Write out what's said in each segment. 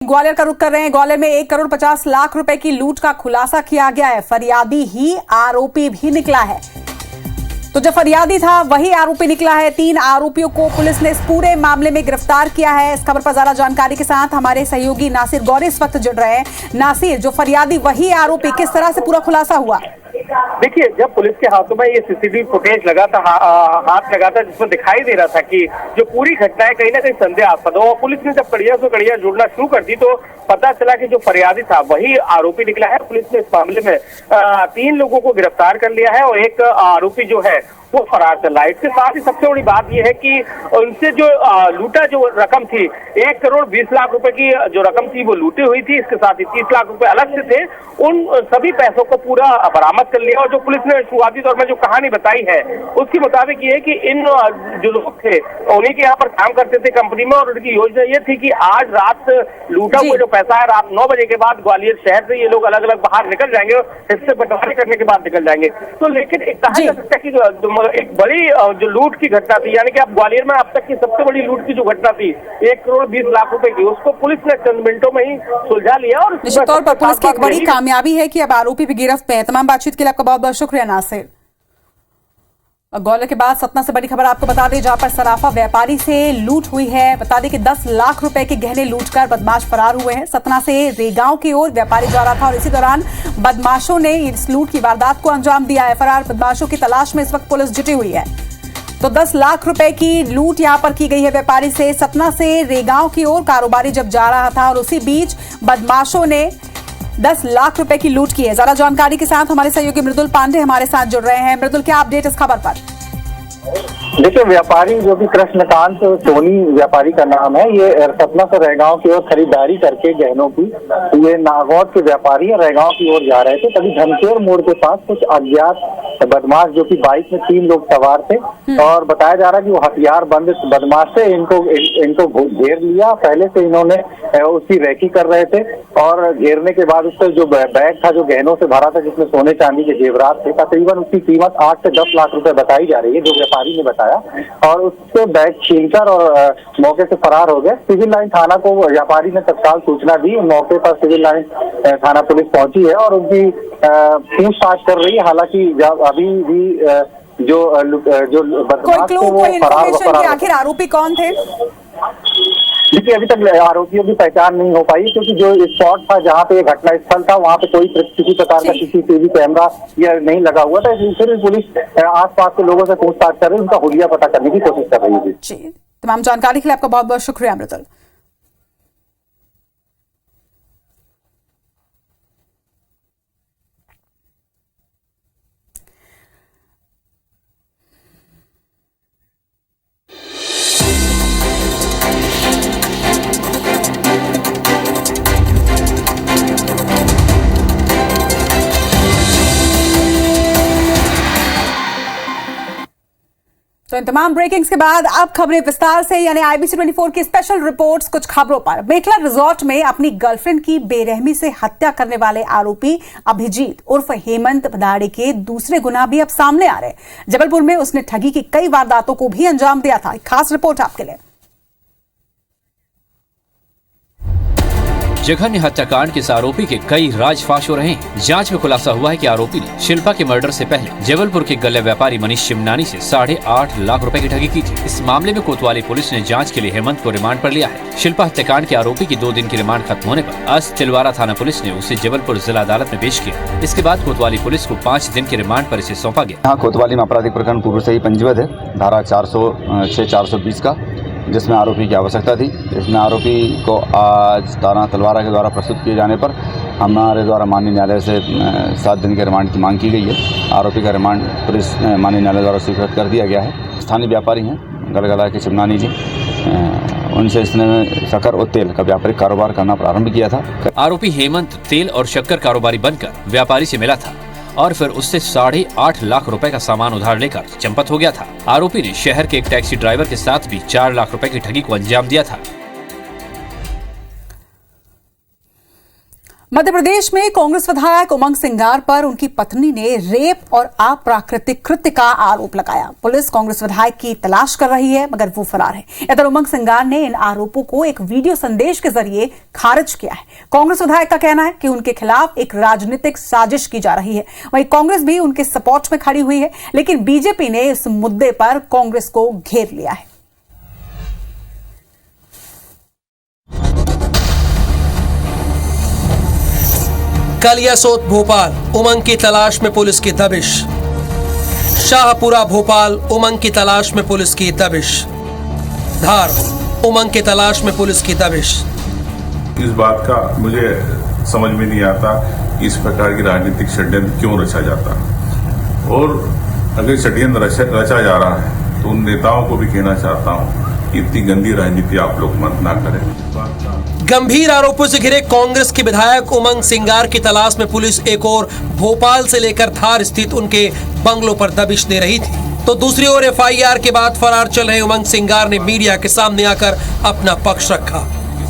ग्वालियर का रुख कर रहे हैं। ग्वालियर में 1,50,00,000 रुपए की लूट का खुलासा किया गया है। फरियादी ही आरोपी भी निकला है। तो जो फरियादी था वही आरोपी निकला है। 3 आरोपियों को पुलिस ने इस पूरे मामले में गिरफ्तार किया है। इस खबर पर ज्यादा जानकारी के साथ हमारे सहयोगी नासिर गौरी इस वक्त जुड़ रहे हैं। नासिर, जो फरियादी वही आरोपी, किस तरह से पूरा खुलासा हुआ? देखिए, जब पुलिस के हाथों में ये सीसीटीवी फुटेज लगा था, हाथ लगा था, जिसमें दिखाई दे रहा था कि जो पूरी घटना है कहीं ना कहीं संदेहास्पद हो, और पुलिस ने जब कड़िया से कड़िया जुड़ना शुरू कर दी तो पता चला कि जो फरियादी था वही आरोपी निकला है। पुलिस ने इस मामले में 3 लोगों को गिरफ्तार कर लिया है और एक आरोपी जो है वो फरार चल रहा है। इसके साथ ही सबसे बड़ी बात यह है कि उनसे जो लूटा जो रकम थी, 1,20,00,000 रुपए की जो रकम थी वो लूटी हुई थी। इसके साथ ही 30 लाख रुपए अलग से थे। उन सभी पैसों को पूरा बरामद कर लिया। और जो पुलिस ने शुरुआती तौर में जो कहानी बताई है उसके मुताबिक ये है कि इन जो लोग थे उन्हीं के यहाँ पर काम करते थे कंपनी में, और उनकी योजना ये थी कि आज रात लूटा हुआ जो पैसा है रात 9 बजे के बाद ग्वालियर शहर से ये लोग अलग अलग बाहर निकल जाएंगे और हिस्से बंटवारे करने के बाद निकल जाएंगे। तो लेकिन एक कहा जा सकता है कि एक बड़ी जो लूट की घटना थी, यानी कि अब ग्वालियर में अब तक की सबसे बड़ी लूट की जो घटना थी 1,20,00,000 रुपए की, उसको पुलिस ने चंद मिनटों में ही सुलझा लिया। और निश्चित तौर पर पुलिस की एक बड़ी कामयाबी है कि अब आरोपी भी गिरफ्त में है। तमाम बातचीत के लिए आपका बहुत बहुत शुक्रिया नासिर। ग्वालियर के बाद सतना से बड़ी खबर आपको बता दें, जहां पर सराफा व्यापारी से लूट हुई है। बता दें कि 10 लाख रुपए के गहने लूटकर बदमाश फरार हुए हैं। सतना से रेगांव की ओर व्यापारी जा रहा था और इसी दौरान बदमाशों ने इस लूट की वारदात को अंजाम दिया है। फरार बदमाशों की तलाश में इस वक्त पुलिस जुटी हुई है। तो 10 लाख रुपए की लूट यहां पर की गई है व्यापारी से। सतना से रेगांव की ओर कारोबारी जब जा रहा था और उसी बीच बदमाशों ने 10 लाख रुपए की लूट की है। ज्यादा जानकारी के साथ हमारे सहयोगी मृदुल पांडे हमारे साथ जुड़ रहे हैं। मृदुल, क्या अपडेट इस खबर पर? देखिए, व्यापारी जो कि कृष्णकांत सोनी व्यापारी का नाम है, ये सतना से रेगांव की ओर खरीदारी करके गहनों की, ये नागौद के व्यापारी रेगांव की ओर जा रहे थे। तभी धनखेर मोड़ के पास कुछ अज्ञात बदमाश जो कि बाइक में 3 लोग सवार थे और बताया जा रहा है कि वो हथियार बंद बदमाश थे। इनको घेर लिया। पहले से इन्होंने उसकी रैकी कर रहे थे और घेरने के बाद उसका जो बैग था जो गहनों से भरा था, जिसमें सोने चांदी के जेवरात थे, तकरीबन उसकी कीमत 8 से 10 लाख रुपए बताई जा रही है, जो व्यापारी ने बताया। और उससे बैग छीनकर और मौके से फरार हो गए। सिविल लाइन थाना को व्यापारी ने तत्काल सूचना दी। मौके पर सिविल लाइन थाना पुलिस पहुंची है और उनकी पूछताछ कर रही है। हालांकि अभी भी जो बदमाश थे वो फरार। आखिर आरोपी कौन थे? देखिए, अभी तक आरोपियों की पहचान नहीं हो पाई, क्योंकि जो स्पॉट था जहाँ पे घटना स्थल था वहाँ पे कोई किसी प्रकार का सीसीटीवी कैमरा या नहीं लगा हुआ था। फिर पुलिस आसपास के लोगों से पूछताछ कर रही है, उनका हुलिया पता करने की कोशिश कर रही है। तमाम जानकारी के लिए आपका बहुत बहुत शुक्रिया मृदुल। तो इन तमाम ब्रेकिंग्स के बाद अब खबरें विस्तार से, यानी IBC 24 की स्पेशल रिपोर्ट्स कुछ खबरों पर। मेखला रिजॉर्ट में अपनी गर्लफ्रेंड की बेरहमी से हत्या करने वाले आरोपी अभिजीत उर्फ हेमंत भदाड़े के दूसरे गुनाह भी अब सामने आ रहे हैं। जबलपुर में उसने ठगी की कई वारदातों को भी अंजाम दिया था। एक खास रिपोर्ट आपके लिए। जघन्य हत्याकांड के इस आरोपी के कई राज फाश हो रहे हैं। जांच में खुलासा हुआ है कि आरोपी ने शिल्पा के मर्डर से पहले जबलपुर के गल्ले व्यापारी मनीष शिमनानी से 8.5 लाख रुपए की ठगी की थी। इस मामले में कोतवाली पुलिस ने जांच के लिए हेमंत को रिमांड पर लिया है। शिल्पा हत्याकांड के आरोपी की 2 दिन की रिमांड खत्म होने पर आज तिलवारा थाना पुलिस ने उसे जबलपुर जिला अदालत में पेश किया। इसके बाद कोतवाली पुलिस को 5 दिन के रिमांड पर इसे सौंपा गया। यहाँ कोतवाली में आपराधिक प्रकरण पूर्व से ही पंजीबद्ध है, धारा 406-420 का, जिसमें आरोपी की आवश्यकता थी। इसमें आरोपी को आज थाना तलवारा के द्वारा प्रस्तुत किए जाने पर हमारे द्वारा माननीय न्यायालय से 7 दिन के रिमांड की मांग की गई है। आरोपी का रिमांड पुलिस माननीय न्यायालय द्वारा स्वीकृत कर दिया गया है। स्थानीय व्यापारी हैं गलगला के शिवनानी जी, उनसे इसने शक्कर और तेल का व्यापारिक कारोबार करना प्रारंभ किया था। आरोपी हेमंत तेल और शक्कर कारोबारी बनकर व्यापारी से मिला था और फिर उससे 8.5 लाख रुपए का सामान उधार लेकर चंपत हो गया था। आरोपी ने शहर के एक टैक्सी ड्राइवर के साथ भी 4 लाख रुपए की ठगी को अंजाम दिया था। मध्य प्रदेश में कांग्रेस विधायक उमंग सिंगार पर उनकी पत्नी ने रेप और अप्राकृतिक कृत्य का आरोप लगाया। पुलिस कांग्रेस विधायक की तलाश कर रही है, मगर वो फरार है। इधर उमंग सिंगार ने इन आरोपों को एक वीडियो संदेश के जरिए खारिज किया है। कांग्रेस विधायक का कहना है कि उनके खिलाफ एक राजनीतिक साजिश की जा रही है। वहीं कांग्रेस भी उनके सपोर्ट में खड़ी हुई है, लेकिन बीजेपी ने इस मुद्दे पर कांग्रेस को घेर लिया है। कलियासोत भोपाल, उमंग की तलाश में पुलिस की दबिश। शाहपुरा भोपाल, उमंग की तलाश में पुलिस की दबिश। धार, उमंग की तलाश में पुलिस की दबिश। इस बात का मुझे समझ में नहीं आता कि इस प्रकार की राजनीतिक षड्यंत्र क्यों रचा जाता, और अगर षड्यंत्र रचा जा रहा है तो उन नेताओं को भी कहना चाहता हूं कि इतनी गंदी राजनीति आप लोग मत ना करें। गंभीर आरोपों से घिरे कांग्रेस के विधायक उमंग सिंगार की तलाश में पुलिस एक और भोपाल से लेकर धार स्थित उनके बंगलों पर दबिश दे रही थी, तो दूसरी ओर एफआईआर के बाद फरार चल रहे उमंग सिंगार ने मीडिया के सामने आकर अपना पक्ष रखा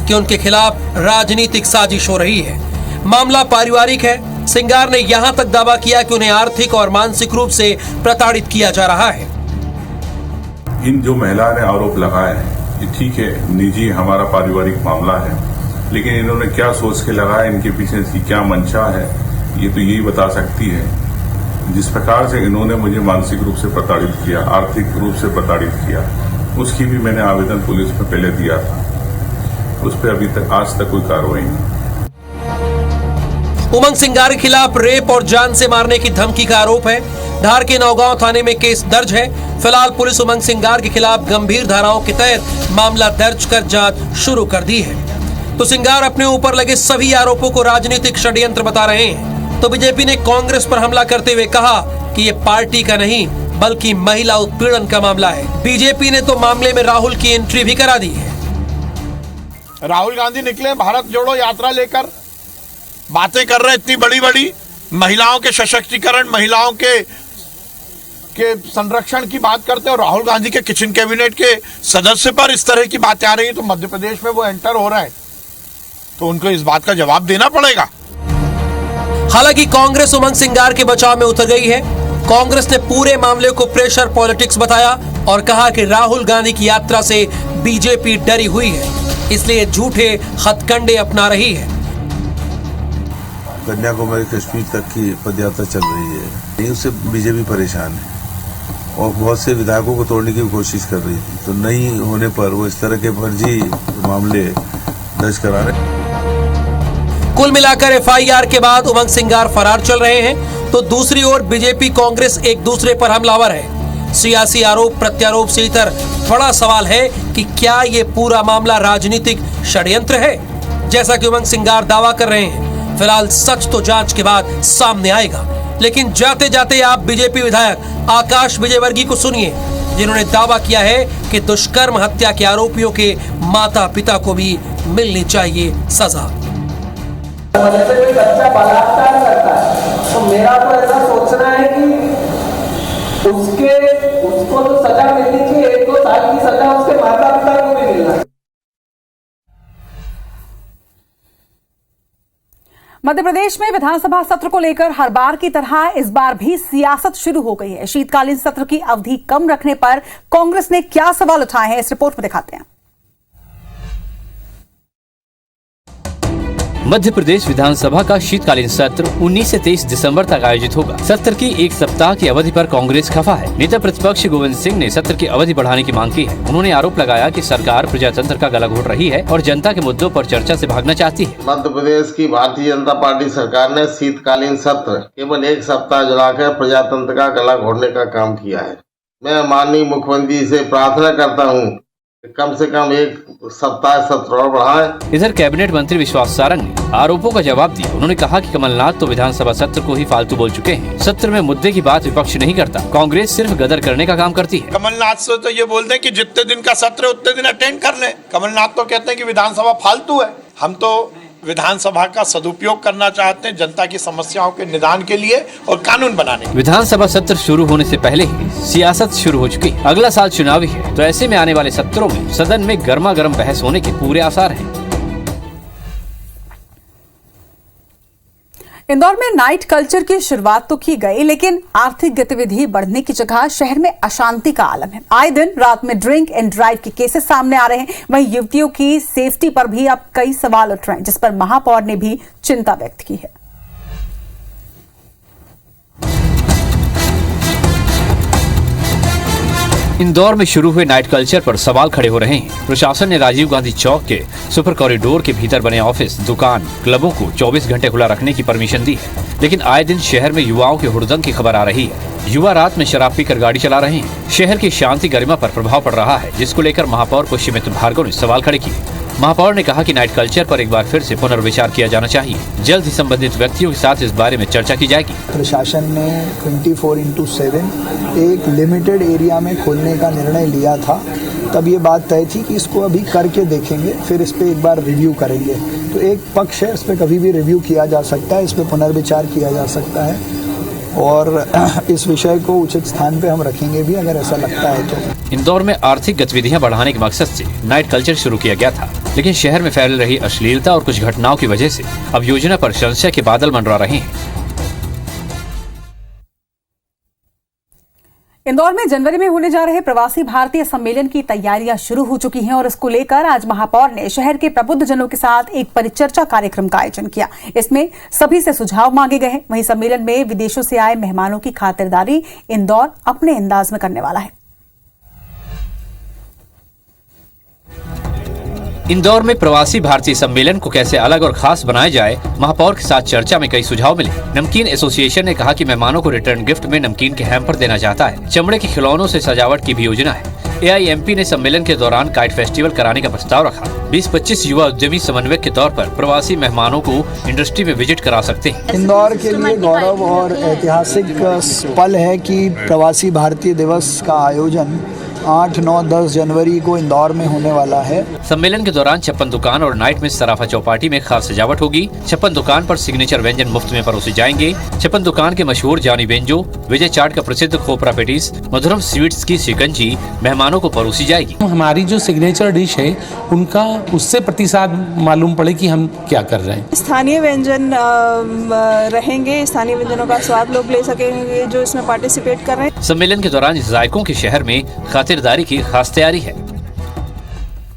कि उनके खिलाफ राजनीतिक साजिश हो रही है। मामला पारिवारिक है। सिंगार ने यहां तक दावा किया कि उन्हें आर्थिक और मानसिक रूप से प्रताड़ित किया जा रहा है। इन जो महिला ने आरोप लगाए हैं, ये ठीक है, निजी हमारा पारिवारिक मामला है, लेकिन इन्होंने क्या सोच के लगाया, इनके पीछे इसकी क्या मंशा है, ये तो यही बता सकती है। जिस प्रकार से इन्होंने मुझे मानसिक रूप से प्रताड़ित किया, आर्थिक रूप से प्रताड़ित किया, उसकी भी मैंने आवेदन पुलिस में पहले दिया था। उस पर अभी तक आज तक कोई कार्रवाई नहीं। उमंग सिंगार के खिलाफ रेप और जान से मारने की धमकी का आरोप है। धार के नौगांव थाने में केस दर्ज है। फिलहाल पुलिस उमंग सिंगार के खिलाफ गंभीर धाराओं के तहत मामला दर्ज कर जांच शुरू कर दी है। तो सिंगार अपने ऊपर लगे सभी आरोपों को राजनीतिक षड्यंत्र बता रहे हैं। तो बीजेपी ने कांग्रेस पर हमला करते हुए कहा कि ये पार्टी का नहीं बल्कि महिला उत्पीड़न का मामला है। बीजेपी ने तो मामले में राहुल की एंट्री भी करा दी है। राहुल गांधी निकले भारत जोड़ो यात्रा लेकर, बातें कर रहे हैं इतनी बड़ी बड़ी, महिलाओं के सशक्तिकरण, महिलाओं के संरक्षण की बात करते हैं, और राहुल गांधी के किचन कैबिनेट के सदस्य पर इस तरह की बातें आ रही है। तो मध्य प्रदेश में वो एंटर हो रहा है, तो उनको इस बात का जवाब देना पड़ेगा। हालांकि कांग्रेस उमंग सिंगार के बचाव में उतर गई है। कांग्रेस ने पूरे मामले को प्रेशर पॉलिटिक्स बताया और कहा कि राहुल गांधी की यात्रा से बीजेपी डरी हुई है, इसलिए झूठे हथकंडे अपना रही है। कन्याकुमारी कश्मीर तक की पदयात्रा चल रही है, उससे बीजेपी परेशान है और बहुत से विधायकों को तोड़ने की कोशिश कर रही थी। तो नहीं होने पर वो इस तरह के फर्जी मामले दर्ज करा रहे। कुल मिलाकर एफआईआर के बाद उमंग सिंगार फरार चल रहे हैं, तो दूसरी ओर बीजेपी कांग्रेस एक दूसरे पर हमलावर है। सियासी आरोप प्रत्यारोप से इतर बड़ा सवाल है कि क्या ये पूरा मामला राजनीतिक षड्यंत्र है, जैसा कि उमंग सिंगार दावा कर रहे हैं। फिलहाल सच तो जांच के बाद सामने आएगा, लेकिन जाते जाते आप बीजेपी विधायक आकाश विजयवर्गीय को सुनिए, जिन्होंने दावा किया है कि दुष्कर्म हत्या के आरोपियों के माता पिता को भी मिलनी चाहिए सजा। जैसे कोई बच्चा बलात्कार करता है तो मेरा तो ऐसा सोचना है कि उसको तो सजा मिलनी चाहिए, 1-2 साल की सजा उसके माता पिता को भी मिलना है। मध्य प्रदेश में विधानसभा सत्र को लेकर हर बार की तरह इस बार भी सियासत शुरू हो गई है। शीतकालीन सत्र की अवधि कम रखने पर कांग्रेस ने क्या सवाल उठाए हैं, इस रिपोर्ट में दिखाते हैं। मध्य प्रदेश विधानसभा का शीतकालीन सत्र 19 से 23 दिसंबर तक आयोजित होगा। सत्र की एक सप्ताह की अवधि पर कांग्रेस खफा है। नेता प्रतिपक्ष गोविंद सिंह ने सत्र की अवधि बढ़ाने की मांग की है। उन्होंने आरोप लगाया कि सरकार प्रजातंत्र का गला घोट रही है और जनता के मुद्दों पर चर्चा से भागना चाहती है। मध्य प्रदेश की भारतीय जनता पार्टी सरकार ने शीतकालीन सत्र केवल एक सप्ताह जलाकर प्रजातंत्र का गला घोटने का काम किया है। मैं माननीय मुख्यमंत्री से प्रार्थना करता हूँ कम से कम एक सप्ताह सत्र और बढ़ाएं। इधर कैबिनेट मंत्री विश्वास सारंग ने आरोपों का जवाब दिया। उन्होंने कहा कि कमलनाथ तो विधानसभा सत्र को ही फालतू बोल चुके हैं। सत्र में मुद्दे की बात विपक्ष नहीं करता, कांग्रेस सिर्फ गदर करने का काम करती है। कमलनाथ से तो ये बोलते हैं कि जितने दिन का सत्र है उतने दिन अटेंड कर लें। कमलनाथ तो कहते हैं कि विधानसभा फालतू है। हम तो विधानसभा का सदुपयोग करना चाहते हैं जनता की समस्याओं के निदान के लिए और कानून बनाने। विधानसभा सत्र शुरू होने से पहले ही सियासत शुरू हो चुकी है। अगला साल चुनावी है, तो ऐसे में आने वाले सत्रों में सदन में गर्मा गर्म बहस होने के पूरे आसार हैं। इंदौर में नाइट कल्चर की शुरुआत तो की गई, लेकिन आर्थिक गतिविधि बढ़ने की जगह शहर में अशांति का आलम है। आए दिन रात में ड्रिंक एंड ड्राइव के केसेस सामने आ रहे हैं। वहीं युवतियों की सेफ्टी पर भी अब कई सवाल उठ रहे हैं, जिस पर महापौर ने भी चिंता व्यक्त की है। इंदौर में शुरू हुए नाइट कल्चर पर सवाल खड़े हो रहे हैं। प्रशासन ने राजीव गांधी चौक के सुपर कॉरिडोर के भीतर बने ऑफिस, दुकान, क्लबों को 24 घंटे खुला रखने की परमिशन दी है, लेकिन आए दिन शहर में युवाओं के हुड़दंग की खबर आ रही है। युवा रात में शराब पीकर गाड़ी चला रहे हैं। शहर की शांति गरिमा पर प्रभाव पड़ रहा है, जिसको लेकर महापौर पुष्यमित्र भार्गव ने सवाल खड़े किए। महापौर ने कहा कि नाइट कल्चर पर एक बार फिर से पुनर्विचार किया जाना चाहिए। जल्द ही संबंधित व्यक्तियों के साथ इस बारे में चर्चा की जाएगी। प्रशासन ने 24/7 एक लिमिटेड एरिया में खोलने का निर्णय लिया था। तब ये बात तय थी कि इसको अभी करके देखेंगे, फिर इस पे एक बार रिव्यू करेंगे। तो एक पक्ष है, इस पे कभी भी रिव्यू किया जा सकता है, इस पे पुनर्विचार किया जा सकता है और इस विषय को उचित स्थान पे हम रखेंगे भी अगर ऐसा लगता है तो। इंदौर में आर्थिक गतिविधियां बढ़ाने के मकसद से नाइट कल्चर शुरू किया गया था, लेकिन शहर में फैल रही अश्लीलता और कुछ घटनाओं की वजह से अब योजना पर संशय के बादल मंडरा रहे हैं। इंदौर में जनवरी में होने जा रहे प्रवासी भारतीय सम्मेलन की तैयारियां शुरू हो चुकी हैं और इसको लेकर आज महापौर ने शहर के प्रबुद्ध जनों के साथ एक परिचर्चा कार्यक्रम का आयोजन किया। इसमें सभी से सुझाव मांगे गए हैं। वहीं सम्मेलन में विदेशों से आए मेहमानों की खातिरदारी इंदौर अपने अंदाज में करने वाला है। इंदौर में प्रवासी भारतीय सम्मेलन को कैसे अलग और खास बनाया जाए, महापौर के साथ चर्चा में कई सुझाव मिले। नमकीन एसोसिएशन ने कहा कि मेहमानों को रिटर्न गिफ्ट में नमकीन के हैम्पर देना चाहता है। चमड़े के खिलौनों से सजावट की भी योजना है। AIMP ने सम्मेलन के दौरान काइट फेस्टिवल कराने का प्रस्ताव रखा। 20-25 युवा उद्यमी समन्वयक के तौर पर प्रवासी मेहमानों को इंडस्ट्री में विजिट करा सकते हैं। इंदौर के लिए गौरव और ऐतिहासिक पल है कि प्रवासी भारतीय दिवस का आयोजन 8, 9, 10 जनवरी को इंदौर में होने वाला है। सम्मेलन के दौरान 56 दुकान और नाइट में सराफा चौपाटी में खास सजावट होगी। 56 दुकान पर सिग्नेचर व्यंजन मुफ्त में परोसे जाएंगे। 56 दुकान के मशहूर जानी बेंजो, विजय चाट का प्रसिद्ध खोपरा पेटिस, मधुरम स्वीट्स की शिकंजी मेहमानों को परोसी जाएगी। हमारी जो सिग्नेचर डिश है उनका उससे प्रतिसाद मालूम पड़े कि हम क्या कर रहे हैं। स्थानीय व्यंजन रहेंगे, स्थानीय व्यंजनों का स्वाद लोग ले सकेंगे जो इसमें पार्टिसिपेट कर रहे हैं। सम्मेलन के दौरान जायकों के शहर में खातिरदारी की खास तैयारी है।